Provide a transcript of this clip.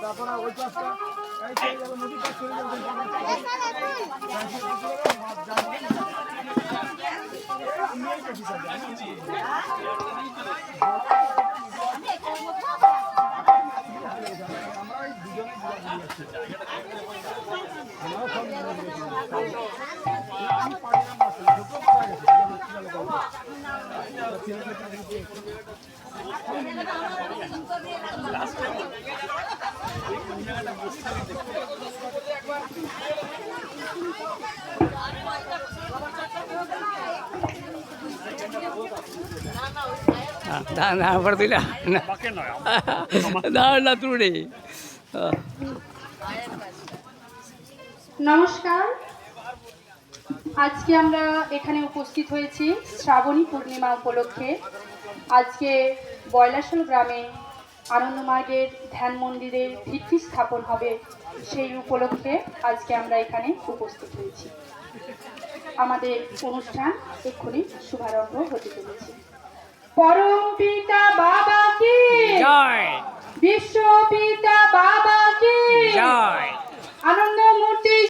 তারপরে ওই পাশটা নদীর পাশ চলে যাবে। না পড়তিলা না তুড়ে। নমস্কার, আজকে আমরা এখানে উপস্থিত হয়েছি শ্রাবণী পূর্ণিমা উপলক্ষে। আজকে বয়লাশোল গ্রামে আনন্দমার্গের ধ্যান মন্দিরের ভিত্তি স্থাপন হবে, সেই উপলক্ষে আজকে আমরা এখানে উপস্থিত হয়েছি। আমাদের অনুষ্ঠান এক্ষুনি শুভারম্ভ হতে চলেছে। পরম পিতা বাবা কি জয়, বিশ্ব পিতা বাবা কি জয়।